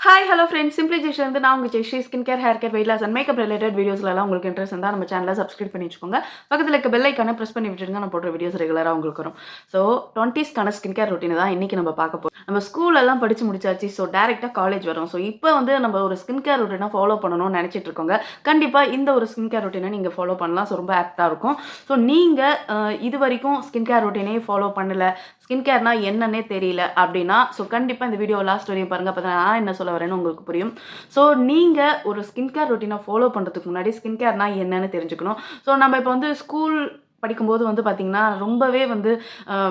Hi hello friends simply ஜெஷன் வந்து நான் உங்கள் ஜெஷி skin care hair care weight loss and makeup related வீடியோஸ்லாம் உங்களுக்கு இன்ட்ரெஸ்ட் இருந்தால் நம்ம சேனலை சப்ஸ்கிரைப் பண்ணி வச்சுக்கோங்க. பக்கத்தில் இருக்க பெல் ஐக்கானை ப்ரெஸ் பண்ணி விட்டுருங்க. நான் போடுற வீடியோஸ் ரெகுலராக உங்களுக்கு வரும். ஸோ 20ஸ்க்கான ஸ்கின் கேர் ரொட்டீனை தான் இன்றைக்கி நம்ம பார்க்க போகிறோம். நம்ம ஸ்கூலெல்லாம் படித்து முடிச்சாச்சு. ஸோ டேரெக்டாக காலேஜ் வரும். ஸோ இப்போ வந்து நம்ம ஒரு ஸ்கின் கேர் ரொட்டீனை ஃபாலோ பண்ணணும்னு நினச்சிட்டு இருக்கோங்க. கண்டிப்பாக இந்த ஒரு ஸ்கின் கேர் ரொட்டீனை நீங்கள் ஃபாலோ பண்ணலாம். ஸோ ரொம்ப ஆப்டாக இருக்கும். ஸோ நீங்கள் இது வரைக்கும் ஸ்கின் கேர் ரொட்டீனே ஃபாலோ பண்ணலை, ஸ்கின் கேர்னா என்னன்னே தெரியல அப்படின்னா, ஸோ கண்டிப்பாக இந்த வீடியோ லாஸ்ட் வரையும் பாருங்கள். அப்போ தான் நான் என்ன சொல்ல வரேன்னு உங்களுக்கு புரியும். ஸோ நீங்கள் ஒரு ஸ்கின் கேர் ரொட்டீனை ஃபாலோ பண்ணுறதுக்கு முன்னாடி ஸ்கின் கேர்னா என்னன்னு தெரிஞ்சுக்கணும். ஸோ நம்ம இப்போ வந்து ஸ்கூல் படிக்கும்போது வந்து பார்த்திங்கன்னா ரொம்பவே வந்து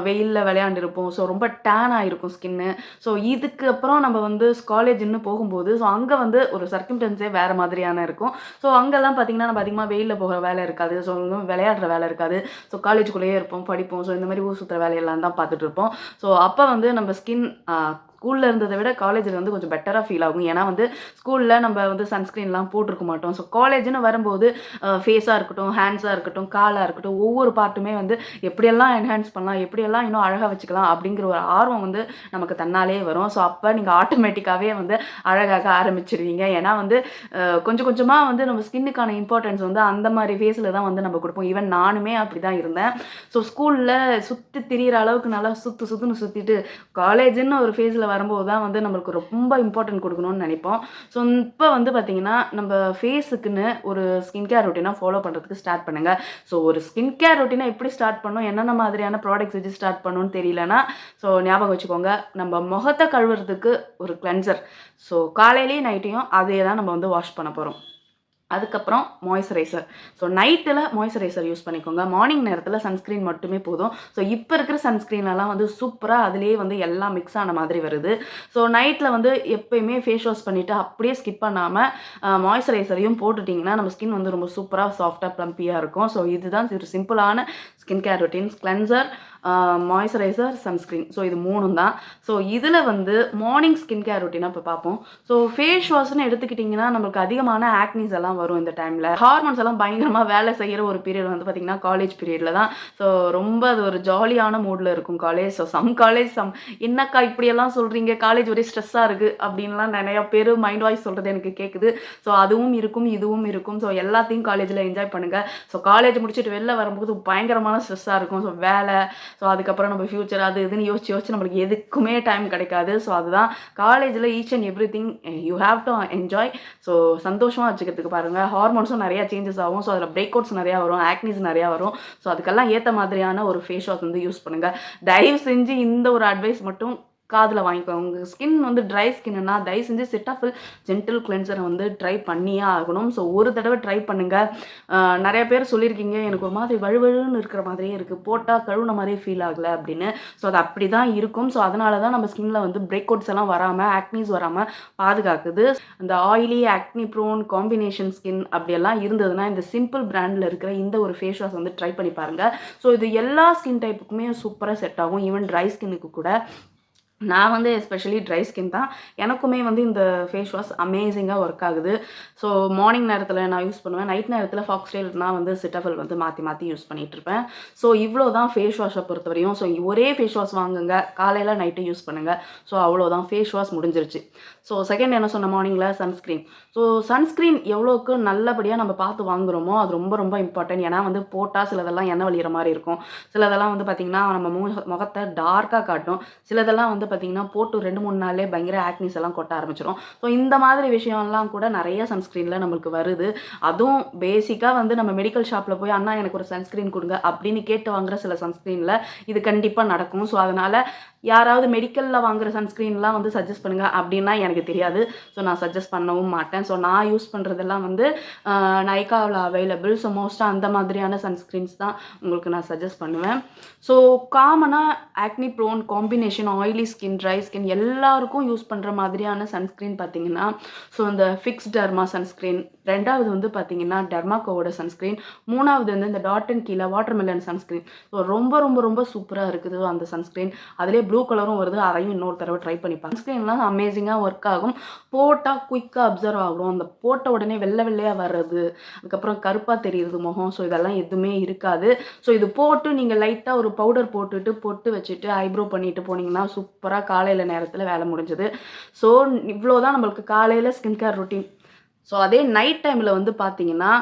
வெயிலில் விளையாண்டுருப்போம். ஸோ ரொம்ப டேன் ஆகிருக்கும் ஸ்கின்னு. ஸோ இதுக்கு அப்புறம் நம்ம வந்து காலேஜ்னு போகும்போது ஸோ அங்கே வந்து ஒரு சர்க்கம்டன்ஸே வேறு மாதிரியான இருக்கும். ஸோ அங்கெல்லாம் பார்த்திங்கன்னா நம்ம அதிகமாக வெயிலில் போகிற வேலை இருக்காது. ஸோ விளையாடுற வேலை இருக்காது. ஸோ காலேஜுக்குள்ளேயே இருப்போம், படிப்போம். ஸோ இந்த மாதிரி ஊர் சுற்றுற வேலையெல்லாம் தான் பார்த்துட்டு இருப்போம். ஸோ அப்போ வந்து நம்ம ஸ்கின் ஸ்கூலில் இருந்ததை விட காலேஜில் வந்து கொஞ்சம் பெட்டராக ஃபீல் ஆகும். ஏன்னா வந்து ஸ்கூலில் நம்ம வந்து சன்ஸ்க்ரீன்லாம் போட்டிருக்க மாட்டோம். ஸோ காலேஜ்னு வரும்போது ஃபேஸாக இருக்கட்டும், ஹேண்ட்ஸாக இருக்கட்டும், காலாக இருக்கட்டும், ஒவ்வொரு பார்ட்டுமே வந்து எப்படியெல்லாம் என்ஹான்ஸ் பண்ணலாம், எப்படியெல்லாம் இன்னும் அழகாக வச்சுக்கலாம் அப்படிங்கிற ஒரு ஆர்வம் வந்து நமக்கு தன்னாலே வரும். ஸோ அப்போ நீங்கள் ஆட்டோமேட்டிக்காகவே வந்து அழகாக ஆரம்பிச்சிடுவீங்க. ஏன்னா வந்து கொஞ்சம் கொஞ்சமாக வந்து நம்ம ஸ்கின்னுக்கான இம்பார்ட்டன்ஸ் வந்து அந்த மாதிரி ஃபேஸில் தான் வந்து நம்ம கொடுப்போம். ஈவன் நானுமே அப்படி தான் இருந்தேன். ஸோ ஸ்கூலில் சுற்றி திரியிற அளவுக்கு நல்லா சுற்றுன்னு சுற்றிட்டு காலேஜுன்னு ஒரு ஃபேஸில் வரும்போது தான் வந்து நம்மளுக்கு ரொம்ப இம்பார்ட்டன்ட் கொடுக்கணும்னு நினைப்போம். ஸோ இப்போ வந்து பார்த்திங்கன்னா நம்ம ஃபேஸுக்குன்னு ஒரு ஸ்கின் கேர் ரொட்டீனாக ஃபாலோ பண்ணுறதுக்கு ஸ்டார்ட் பண்ணுங்கள். ஸோ ஒரு ஸ்கின் கேர் ரொட்டீனை எப்படி ஸ்டார்ட் பண்ணணும், என்னென்ன மாதிரியான ப்ராடக்ட்ஸ் வச்சு ஸ்டார்ட் பண்ணணும்னு தெரியலனா ஸோ ஞாபகம் வச்சுக்கோங்க, நம்ம முகத்தை கழுவுறதுக்கு ஒரு கிளென்சர். ஸோ காலையிலேயும் நைட்டையும் அதே தான் நம்ம வந்து வாஷ் பண்ண போகிறோம். அதுக்கப்புறம் மாய்ஸ்சரைசர். ஸோ நைட்டில் மாய்ஸ்சரைசர் யூஸ் பண்ணிக்கோங்க. மார்னிங் நேரத்தில் சன்ஸ்க்ரீன் மட்டுமே போதும். ஸோ இப்போ இருக்கிற சன்ஸ்க்ரீன்லாம் வந்து சூப்பராக அதிலேயே வந்து எல்லாம் மிக்ஸ் ஆன மாதிரி வருது. ஸோ நைட்டில் வந்து எப்போயுமே ஃபேஸ் வாஷ் பண்ணிவிட்டு அப்படியே ஸ்கிப் பண்ணாமல் மாய்ஸ்சரைசரையும் போட்டுட்டிங்கன்னா நம்ம ஸ்கின் வந்து ரொம்ப சூப்பராக சாஃப்டாக ப்ளம்பியாக இருக்கும். ஸோ இதுதான் ஒரு சிம்பிளான skin care routines. Cleanser, moisturiser, sunscreen. So இது 3ம் தான். ஸோ இதில் வந்து மார்னிங் ஸ்கின் கேர் ரொட்டீனாக இப்போ பார்ப்போம். ஸோ ஃபேஸ் வாஷ்னு எடுத்துக்கிட்டிங்கன்னா நம்மளுக்கு அதிகமான ஆக்னிஸ் எல்லாம் வரும் இந்த டைமில். ஹார்மோன்ஸ் எல்லாம் பயங்கரமாக வேலை செய்கிற ஒரு பீரியட் வந்து பார்த்திங்கன்னா காலேஜ் பீரியடில் தான். ஸோ ரொம்ப அது ஒரு ஜாலியான மூடில் இருக்கும் காலேஜ். ஸோ சம் என்னக்கா இப்படியெல்லாம் சொல்கிறீங்க, காலேஜ் ஒரே ஸ்ட்ரெஸ்ஸாக இருக்குது அப்படின்லாம் நிறையா பேர் மைண்ட் வாய்ஸ் சொல்கிறது எனக்கு கேட்குது. ஸோ அதுவும் இருக்கும், இதுவும் இருக்கும். ஸோ எல்லாத்தையும் காலேஜில் என்ஜாய் பண்ணுங்கள். ஸோ காலேஜ் முடிச்சுட்டு வெளில வரும்போது பயங்கரமான ஸ்ட்ரெஸ்ஸாக இருக்கும். ஸோ வேலை, ஸோ அதுக்கப்புறம் நம்ம ஃப்யூச்சர் அது இதுன்னு யோசிச்சு நம்மளுக்கு எதுக்குமே டைம் கிடைக்காது. ஸோ அதுதான் காலேஜில் each and every thing you have to enjoy. So சந்தோஷமாக வச்சுக்கிறதுக்கு பாருங்கள். ஹார்மோன்ஸும் நிறையா சேஞ்சஸ் ஆகும். ஸோ அதில் பிரேக் அவுட்ஸ் நிறையா வரும், ஆக்னிஸ் நிறையா வரும். ஸோ அதுக்கெல்லாம் ஏற்ற மாதிரியான ஒரு ஃபேஸ் வாஷ் வந்து யூஸ் பண்ணுங்கள். தயவு செஞ்சு இந்த ஒரு அட்வைஸ் மட்டும் காதில் வாங்கிக்கோங்க. உங்கள் ஸ்கின் வந்து ட்ரை ஸ்கின்னுனா தயவு செஞ்சு செட்டாஃபில் ஜென்டில் கிளென்சரை வந்து ட்ரை பண்ணியே ஆகணும். ஸோ ஒரு தடவை ட்ரை பண்ணுங்கள். நிறைய பேர் சொல்லியிருக்கீங்க எனக்கு ஒரு மாதிரி வழுவழுன்னு இருக்கிற மாதிரியே இருக்குது, போட்டால் கழுவுன மாதிரியே ஃபீல் ஆகலை அப்படின்னு. ஸோ அது அப்படி தான் இருக்கும். ஸோ அதனால தான் நம்ம ஸ்கின்னில் வந்து பிரேக் அவுட்ஸ் எல்லாம் வராமல், ஆக்னிஸ் வராமல் பாதுகாக்குது. அந்த oily acne prone combination skin அப்படியெல்லாம் இருந்ததுன்னா இந்த சிம்பிள் பிராண்டில் இருக்கிற இந்த ஒரு ஃபேஸ் வாஷ் வந்து ட்ரை பண்ணி பாருங்கள். ஸோ இது எல்லா ஸ்கின் டைப்புக்குமே சூப்பராக செட் ஆகும். ஈவன் ட்ரை ஸ்கின்னுக்கு கூட. நான் வந்து எஸ்பெஷலி ட்ரை ஸ்கின் தான். எனக்குமே வந்து இந்த ஃபேஸ் வாஷ் அமேசிங்காக ஒர்க் ஆகுது. ஸோ மார்னிங் நேரத்தில் நான் யூஸ் பண்ணுவேன். நைட் நேரத்தில் ஃபாக்ஸ்டெயில் நான் வந்து சிட்டாஃபில் வந்து மாற்றி யூஸ் பண்ணிகிட்ருப்பேன். ஸோ இவ்வளோ தான் ஃபேஸ் வாஷை பொறுத்தவரையும். ஸோ ஒரே ஃபேஸ் வாஷ் வாங்குங்க, காலையில் நைட்டு யூஸ் பண்ணுங்கள். ஸோ அவ்வளோதான், ஃபேஸ் வாஷ் முடிஞ்சிருச்சு. ஸோ செகண்ட் என்ன சொன்ன மார்னிங்கில் சன்ஸ்க்ரீன். ஸோ சன்ஸ்க்ரீன் எவ்வளோக்கு நல்லபடியாக நம்ம பார்த்து வாங்குகிறோமோ அது ரொம்ப ரொம்ப இம்பார்ட்டன்ட். ஏன்னா வந்து போட்டால் சிலதெல்லாம் எண்ணெய் வழிகிற மாதிரி இருக்கும், சிலதெல்லாம் வந்து பார்த்திங்கன்னா நம்ம முகத்தை டார்க்காக காட்டும், சிலதெல்லாம் வந்து பார்த்திங்கன்னா போட்டு 2-3 நாள்லேயே பயங்கர ஆக்னிஸ் எல்லாம் கொட்ட ஆரம்பிச்சிடும். ஸோ இந்த மாதிரி விஷயம்லாம் கூட நிறைய சன்ஸ்க்ரீனில் நம்மளுக்கு வருது. அதுவும் பேசிக்காக வந்து நம்ம மெடிக்கல் ஷாப்பில் போய் அண்ணா எனக்கு ஒரு சன்ஸ்க்ரீன் கொடுங்க அப்படின்னு கேட்டு வாங்குகிற சில சன்ஸ்க்ரீனில் இது கண்டிப்பாக நடக்கும். ஸோ அதனால் யாராவது மெடிக்கலில் வாங்குகிற சன்ஸ்க்ரீன்லாம் வந்து சஜஸ்ட் பண்ணுங்கள் அப்படின்னா எனக்கு தெரியாது. ஸோ நான் சஜஸ்ட் பண்ணவும் மாட்டேன். ஸோ நான் யூஸ் பண்ணுறதெல்லாம் வந்து நைக்காவில் அவைலபிள். ஸோ மோஸ்ட்டாக அந்த மாதிரியான சன்ஸ்க்ரீன்ஸ் தான் உங்களுக்கு நான் சஜஸ்ட் பண்ணுவேன். ஸோ காமனாக acne prone combination oily skin, dry skin எல்லாருக்கும் யூஸ் பண்ணுற மாதிரியான சன்ஸ்க்ரீன் பார்த்திங்கன்னா ஸோ இந்த ஃபிக்ஸ் டெர்மா சன்ஸ்க்ரீன், ரெண்டாவது வந்து பார்த்திங்கன்னா டெர்மாக்கோவோட சன்ஸ்க்ரீன், மூணாவது வந்து இந்த டாட் அண்ட் கீழே வாட்டர்மெலன் சன்ஸ்க்ரீன். ஸோ ரொம்ப ரொம்ப ரொம்ப சூப்பராக இருக்குது அந்த சன்ஸ்க்ரீன். அதிலே ப்ளூ கலரும் வருது, அதையும் இன்னொரு தடவை ட்ரை பண்ணிப்பாங்க. சன்ஸ்க்ரீன்லாம் அமேசிங்காக ஒர்க் ஆகும். போட்டால் குயிக்காக அப்சர்வ் ஆகும். அந்த போட்ட உடனே வெள்ளையாக வர்றது, அதுக்கப்புறம் கருப்பாக தெரியுது முகம், ஸோ இதெல்லாம் எதுவுமே இருக்காது. ஸோ இது போட்டு நீங்கள் லைட்டாக ஒரு பவுடர் போட்டு வச்சுட்டு ஐப்ரோ பண்ணிட்டு போனீங்கன்னா சூப்பராக சூப்பராக காலையில் நேரத்தில் வேலை முடிஞ்சது. ஸோ இவ்வளோ தான் நம்மளுக்கு காலையில் ஸ்கின் கேர் ரொட்டீன். ஸோ அதே நைட் டைமில் வந்து பார்த்தீங்கன்னா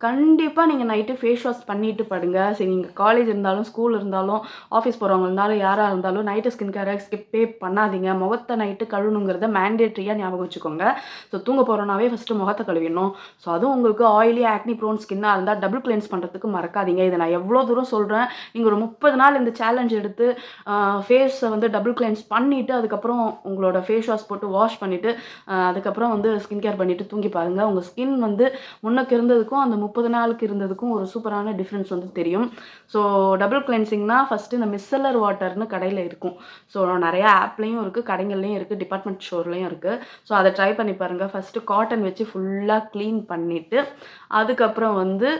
கண்டிப்பாக நீங்கள் நைட்டு ஃபேஸ் வாஷ் பண்ணிட்டு படுங்க. சரி, நீங்கள் காலேஜ் இருந்தாலும், ஸ்கூல் இருந்தாலும், ஆஃபீஸ் போகிறவங்க இருந்தாலும், யாராக இருந்தாலும் நைட்டு ஸ்கின் கேரை ஸ்கிப்பே பண்ணாதீங்க. முகத்தை நைட்டு கழுவணுங்கிறத மேண்டேட்ரியாக ஞாபகம் வச்சுக்கோங்க. ஸோ தூங்க போகிறோன்னாவே ஃபஸ்ட்டு முகத்தை கழுவிடணும். ஸோ அதுவும் உங்களுக்கு ஆயிலி ஆக்னி ப்ரோன் ஸ்கின்னாக இருந்தால் டபுள் கிளென்ஸ் பண்ணுறதுக்கு மறக்காதீங்க. இதை நான் எவ்வளோ தூரம் சொல்கிறேன். நீங்கள் ஒரு 30 நாள் இந்த சேலஞ்ச் எடுத்து ஃபேஸை வந்து டபுள் கிளென்ஸ் பண்ணிவிட்டு அதுக்கப்புறம் உங்களோட ஃபேஸ் வாஷ் போட்டு வாஷ் பண்ணிவிட்டு அதுக்கப்புறம் வந்து ஸ்கின் கேர் பண்ணிவிட்டு தூங்கி பாருங்கள். உங்கள் ஸ்கின் வந்து முன்னுக்கு இருந்ததுக்கும் அந்த 30 நாளுக்கு இருந்ததுக்கும் ஒரு சூப்பரான டிஃப்ரென்ஸ் வந்து தெரியும். ஸோ டபுள் கிளென்சிங்னா ஃபஸ்ட்டு இந்த மிஸ்ஸலர் வாட்டர்னு கடையில் இருக்கும். ஸோ நிறையா ஆப்லேயும் இருக்குது, கடைகள்லேயும் இருக்குது, டிபார்ட்மெண்ட் ஸ்டோர்லேயும் இருக்குது. ஸோ அதை ட்ரை பண்ணி பாருங்கள். ஃபஸ்ட்டு காட்டன் வச்சு ஃபுல்லாக க்ளீன் பண்ணிவிட்டு அதுக்கப்புறம் வந்து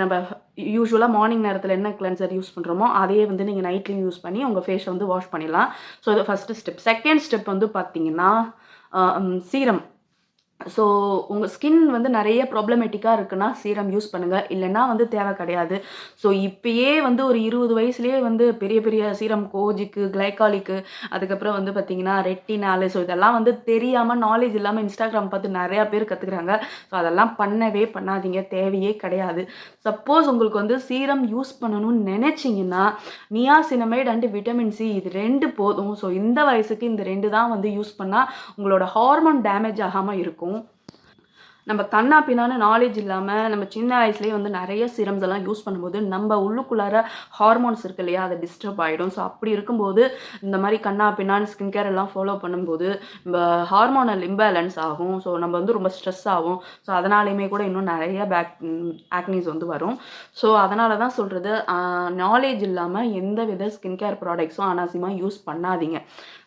நம்ம யூஸ்வலாக மார்னிங் நேரத்தில் என்ன கிளென்சர் யூஸ் பண்ணுறோமோ அதையே வந்து நீங்கள் நைட்லேயும் யூஸ் பண்ணி உங்கள் ஃபேஸை வந்து வாஷ் பண்ணிடலாம். ஸோ இது ஃபஸ்ட்டு ஸ்டெப். செகண்ட் ஸ்டெப் வந்து பார்த்தீங்கன்னா சீரம். ஸோ உங்கள் ஸ்கின் வந்து நிறைய ப்ராப்ளமேட்டிக்காக இருக்குன்னா சீரம் யூஸ் பண்ணுங்கள். இல்லைன்னா வந்து தேவை கிடையாது. ஸோ இப்போயே வந்து ஒரு 20 வயசுலேயே வந்து பெரிய பெரிய சீரம் கோஜிக்கு, கிளைகாலிக்கு, அதுக்கப்புறம் வந்து பார்த்திங்கன்னா ரெட்டினாலு, ஸோ இதெல்லாம் வந்து தெரியாமல் நாலேஜ் இல்லாமல் இன்ஸ்டாகிராம் பார்த்து நிறையா பேர் கற்றுக்குறாங்க. ஸோ அதெல்லாம் பண்ணவே பண்ணாதீங்க, தேவையே கிடையாது. சப்போஸ் உங்களுக்கு வந்து சீரம் யூஸ் பண்ணணும்னு நினச்சிங்கன்னா நியாசினமைட் அண்டு விட்டமின் சி இது 2 போதும். ஸோ இந்த வயசுக்கு இந்த 2 தான் வந்து யூஸ் பண்ணால் உங்களோட ஹார்மோன் டேமேஜ் ஆகாமல் இருக்கும். நம்ம கண்ணா பின்னான்னு நாலேஜ் இல்லாமல் நம்ம சின்ன வயசுலேயே வந்து நிறைய சிரம்ஸ் எல்லாம் யூஸ் பண்ணும்போது நம்ம உள்ளுக்குள்ளார ஹார்மோன்ஸ் இருக்கு இல்லையா, அது டிஸ்டர்ப் ஆகிடும். ஸோ அப்படி இருக்கும்போது இந்த மாதிரி கண்ணா பின்னான்னு ஸ்கின் கேர் எல்லாம் ஃபாலோ பண்ணும்போது நம்ம ஹார்மோனல் இம்பேலன்ஸ் ஆகும். ஸோ நம்ம வந்து ரொம்ப ஸ்ட்ரெஸ் ஆகும். ஸோ அதனாலையுமே கூட இன்னும் நிறைய ஆக்னிஸ் வந்து வரும். ஸோ அதனால தான் சொல்கிறது, நாலேஜ் இல்லாமல் எந்த வித ஸ்கின் கேர் ப்ராடக்ட்ஸும் அனாவசியமாக யூஸ் பண்ணாதீங்க.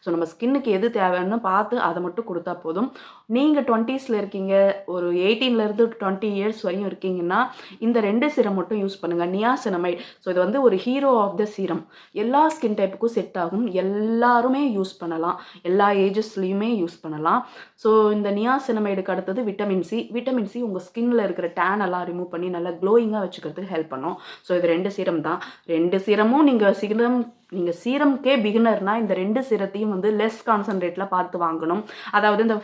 ஸோ நம்ம ஸ்கின்னுக்கு எது தேவைன்னு பார்த்து அதை மட்டும் கொடுத்தா போதும். நீங்கள் 20ஸில் இருக்கீங்க, ஒரு 18லேருந்து 20 இயர்ஸ் வரையும் இருக்கீங்கன்னா இந்த 2 சீரம் மட்டும் யூஸ் பண்ணுங்கள். நியாசினமைட். ஸோ இது வந்து ஒரு ஹீரோ ஆஃப் த சீரம். எல்லா ஸ்கின் டைப்புக்கும் செட் ஆகும். எல்லாருமே யூஸ் பண்ணலாம். எல்லா ஏஜஸ்லேயுமே யூஸ் பண்ணலாம். ஸோ இந்த நியாசினமைடுக்கு அடுத்தது விட்டமின் சி. விட்டமின் சி உங்கள் ஸ்கின்னில் இருக்கிற டேன் எல்லாம் ரிமூவ் பண்ணி நல்லா க்ளோயிங்காக வச்சுக்கிறதுக்கு ஹெல்ப் பண்ணும். ஸோ இது 2 சீரம் தான். 2 சீரமும் நீங்கள் சீரம்கே பிகினர்னால் இந்த 2 சீரத்தையும் வந்து லெஸ் கான்சன்ட்ரேட்டில் பார்த்து வாங்கணும். அதாவது இந்த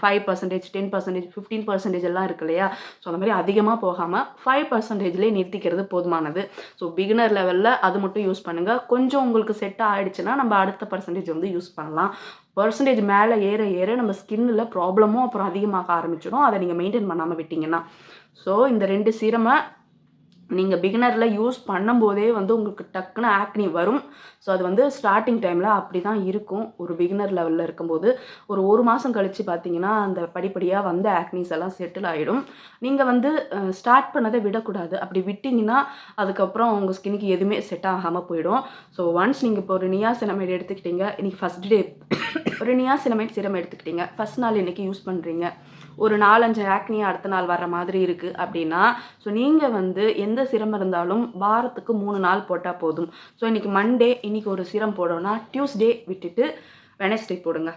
5%, 10%, 15% எல்லாம் இருக்கு இல்லையா, ஸோ அந்த மாதிரி அதிகமாக போகாமல் 5%லேயே நிறுத்திக்கிறது போதுமானது. ஸோ பிகினர் லெவலில் அது மட்டும் யூஸ் பண்ணுங்கள். கொஞ்சம் உங்களுக்கு செட் ஆகிடுச்சுன்னா நம்ம அடுத்த பர்சன்டேஜ் வந்து யூஸ் பண்ணலாம். பர்சன்டேஜ் மேலே ஏற ஏற நம்ம ஸ்கின்னில் ப்ராப்ளமும் அப்புறம் அதிகமாக ஆரம்பிச்சிடும், அதை நீங்கள் மெயின்டைன் பண்ணாமல் விட்டிங்கன்னா. ஸோ இந்த 2 சீரமை நீங்கள் பிகினரில் யூஸ் பண்ணும்போதே வந்து உங்களுக்கு டக்குன்னு ஆக்னி வரும். ஸோ அது வந்து ஸ்டார்டிங் டைமில் அப்படி தான் இருக்கும். ஒரு பிகினர் லெவலில் இருக்கும்போது ஒரு மாதம் கழித்து பார்த்தீங்கன்னா அந்த படிப்படியாக வந்த ஆக்னிஸ் எல்லாம் செட்டில் ஆகிடும். நீங்கள் வந்து ஸ்டார்ட் பண்ணதை விடக்கூடாது. அப்படி விட்டிங்கன்னா அதுக்கப்புறம் உங்கள் ஸ்கின்னுக்கு எதுவுமே செட் ஆகாமல் போயிடும். ஸோ ஒன்ஸ் நீங்கள் இப்போ ஒரு நியாசினமைட் எடுத்துக்கிட்டீங்க, இன்றைக்கி ஃபஸ்ட் டே ஒரு நியாசினமைட் சீரம் எடுத்துக்கிட்டீங்க, ஃபஸ்ட் நாள் இன்றைக்கி யூஸ் பண்ணுறீங்க, ஒரு 4-5 ஆக்னி அடுத்த நாள் வர மாதிரி இருக்குது அப்படின்னா, ஸோ நீங்கள் வந்து எந்த சீரம் இருந்தாலும் வாரத்துக்கு 3 நாள் போட்டால் போதும். ஸோ இன்றைக்கி மண்டே இன்றைக்கி ஒரு சீரம் போடணும்னா டியூஸ்டே விட்டுட்டு வெனஸ்டே போடுங்க.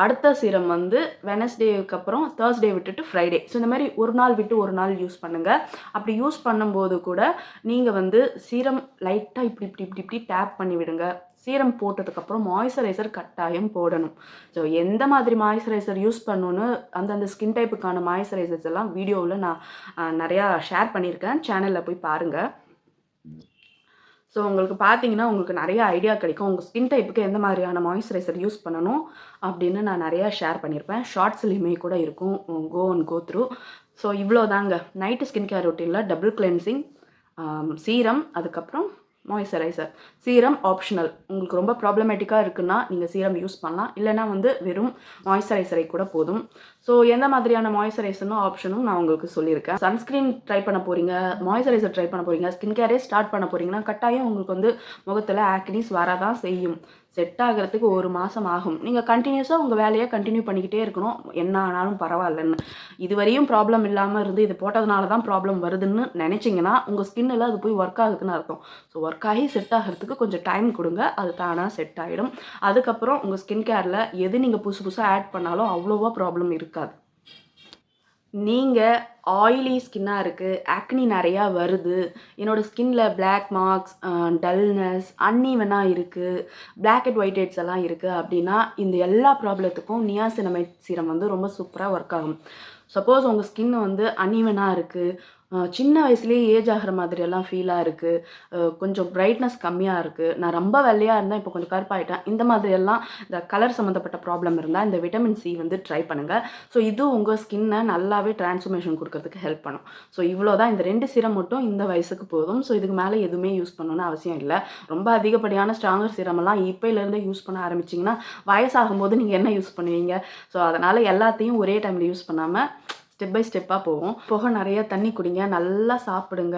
அடுத்த சீரம் வந்து வெனஸ்டேவுக்கு அப்புறம் தேர்ஸ்டே விட்டுட்டு ஃப்ரைடே. ஸோ இந்த மாதிரி ஒரு நாள் விட்டு ஒரு நாள் யூஸ் பண்ணுங்கள். அப்படி யூஸ் பண்ணும்போது கூட நீங்கள் வந்து சீரம் லைட்டாக இப்படி டேப் பண்ணி விடுங்க. சீரம் போட்டதுக்கப்புறம் மாய்ஸ்சரைசர் கட்டாயம் போடணும். ஸோ எந்த மாதிரி மாய்ஸ்சரைசர் யூஸ் பண்ணணுன்னு அந்தந்த ஸ்கின் டைப்புக்கான மாய்ஸ்சரைசர்ஸ் எல்லாம் வீடியோவில் நான் நிறையா ஷேர் பண்ணியிருக்கேன். சேனலில் போய் பாருங்கள். ஸோ உங்களுக்கு பார்த்தீங்கன்னா உங்களுக்கு நிறைய ஐடியா கிடைக்கும். உங்கள் ஸ்கின் டைப்புக்கு எந்த மாதிரியான மாய்ஸ்சரைசர் யூஸ் பண்ணணும் அப்படின்னு நான் நிறையா ஷேர் பண்ணியிருப்பேன். ஷார்ட்ஸ்லேயுமே கூட இருக்கும். Go through. ஸோ இவ்வளோ தாங்க நைட்டு ஸ்கின் கேர் ரொட்டீனில் டபுள் கிளென்சிங், சீரம், அதுக்கப்புறம் மாய்ஸ்சரைசர். Serum optional. உங்களுக்கு ரொம்ப ப்ராப்ளமேட்டிக்காக இருக்குன்னா நீங்கள் சீரம் யூஸ் பண்ணலாம். இல்லைனா வந்து வெறும் மாய்ஸ்சரைசரை கூட போதும். ஸோ எந்த மாதிரியான மாய்ஸ்சரைசர்னும் ஆப்ஷனும் நான் உங்களுக்கு சொல்லியிருக்கேன். சன்ஸ்க்ரீன் ட்ரை பண்ண போகிறீங்க, மாய்ஸ்சரைசர் ட்ரை பண்ண போகிறீங்க, ஸ்கின் கேரே ஸ்டார்ட் பண்ண போகிறீங்கன்னா கட்டாயம் உங்களுக்கு வந்து முகத்தில் ஆக்னிஸ் வரதான் செய்யும். செட் ஆகிறதுக்கு 1 மாதம் ஆகும். நீங்கள் கண்டினியூஸாக உங்கள் வேலையை கண்டினியூ பண்ணிக்கிட்டே இருக்கணும், என்ன ஆனாலும் பரவாயில்லன்னு. இதுவரையும் ப்ராப்ளம் இல்லாமல் இருந்து இது போட்டதுனால தான் ப்ராப்ளம் வருதுன்னு நினச்சிங்கன்னா உங்கள் ஸ்கின்னில் அது போய் ஒர்க் ஆகுதுன்னு அர்த்தம். ஸோ ஒர்க் ஆகி செட் ஆகிறதுக்கு கொஞ்சம் டைம் கொடுங்க, அது தானாக செட் ஆகிடும். அதுக்கப்புறம் உங்கள் ஸ்கின் கேரில் எது நீங்கள் புதுசாக ஆட் பண்ணாலும் அவ்வளோவா ப்ராப்ளம் இருக்காது. நீங்கள் ஆயிலி ஸ்கின்னாக இருக்குது, ஆக்னி நிறையா வருது, என்னோடய ஸ்கின்ல பிளாக் மார்க்ஸ், டல்னஸ், அன்ஈவனாக இருக்குது, பிளாக் அண்ட் ஒயிட் ஹெட்ஸ் எல்லாம் இருக்குது அப்படின்னா இந்த எல்லா ப்ராப்ளத்துக்கும் நியாசினமைட் சீரம் வந்து ரொம்ப சூப்பராக ஒர்க் ஆகும். சப்போஸ் உங்கள் ஸ்கின் வந்து அன்ஈவனாக இருக்குது, சின்ன வயசுலேயே ஏஜ் ஆகிற மாதிரியெல்லாம் ஃபீலாக இருக்குது, கொஞ்சம் பிரைட்னஸ் கம்மியாக இருக்குது, நான் ரொம்ப வெள்ளையாக இருந்தேன் இப்போ கொஞ்சம் கருப்பாயிட்டேன், இந்த மாதிரியெல்லாம் இந்த கலர் சம்மந்தப்பட்ட ப்ராப்ளம் இருந்தால் இந்த விட்டமின் சி வந்து ட்ரை பண்ணுங்கள். ஸோ இது உங்கள் ஸ்கின்னை நல்லாவே டிரான்ஸ்ஃபர்மேஷன் கொடுக்கறதுக்கு ஹெல்ப் பண்ணும். ஸோ இவ்வளோ தான், இந்த 2 சீரம் மட்டும் இந்த வயசுக்கு போதும். ஸோ இதுக்கு மேலே எதுவுமே யூஸ் பண்ணணும்னு அவசியம் இல்லை. ரொம்ப அதிகப்படியான ஸ்ட்ராங்கர் சீரமெல்லாம் இப்போலேருந்தே யூஸ் பண்ண ஆரம்பிச்சிங்கன்னா வயசாகும்போது நீங்கள் என்ன யூஸ் பண்ணுவீங்க? ஸோ அதனால் எல்லாத்தையும் ஒரே டைமில் யூஸ் பண்ணாமல் ஸ்டெப் பை ஸ்டெப்பாக போகும். போக நிறைய தண்ணி குடிங்க, நல்லா சாப்பிடுங்க.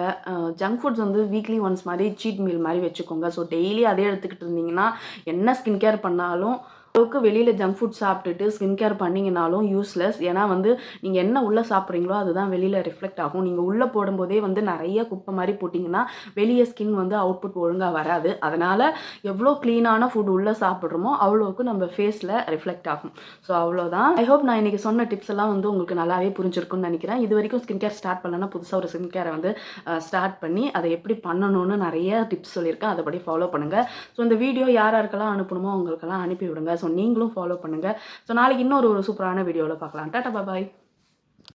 ஜங்க் ஃபுட்ஸ் வந்து வீக்லி ஒன்ஸ் மாதிரி சீட் மீல் மாதிரி வச்சுக்கோங்க. ஸோ டெய்லி அதே எடுத்துக்கிட்டு இருந்தீங்கன்னா என்ன ஸ்கின் கேர் பண்ணாலும் அளவுக்கு வெளியில் ஜங்க் ஃபுட் சாப்பிட்டுட்டு ஸ்கின் கேர் பண்ணிங்கனாலும் யூஸ்லெஸ். ஏன்னா வந்து நீங்கள் என்ன உள்ளே சாப்பிட்றீங்களோ அதுதான் வெளியில் ரிஃப்ளெக்ட் ஆகும். நீங்கள் உள்ளே போடும்போதே வந்து நிறைய குப்பை மாதிரி போட்டிங்கன்னா வெளியே ஸ்கின் வந்து அவுட்புட் ஒழுங்காக வராது. அதனால் எவ்வளோ க்ளீனான ஃபுட் உள்ளே சாப்பிட்றோமோ அவ்வளோக்கு நம்ம ஃபேஸில் ரிஃப்ளெக்ட் ஆகும். ஸோ அவ்வளோதான். ஐ ஹோப் நான் இன்றைக்கி சொன்ன டிப்ஸ் எல்லாம் வந்து உங்களுக்கு நல்லாவே புரிஞ்சிருக்குன்னு நினைக்கிறேன். இது வரைக்கும் ஸ்கின் கேர் ஸ்டார்ட் பண்ணலன்னா புதுசாக ஒரு ஸ்கின் கேரை வந்து ஸ்டார்ட் பண்ணி அதை எப்படி பண்ணணும்னு நிறைய டிப்ஸ் சொல்லியிருக்கேன். அதைப்படி ஃபாலோ பண்ணுங்கள். ஸோ இந்த வீடியோ யார் யாருக்கெல்லாம் அனுப்பணுமோ அவங்களுக்கெல்லாம் அனுப்பி விடுங்க. ஸோ நீங்களும் ஃபாலோ பண்ணுங்கள். ஸோ நாளைக்கு இன்னொரு சூப்பரான வீடியோவில் பார்க்கலாம். டாடா பாய்.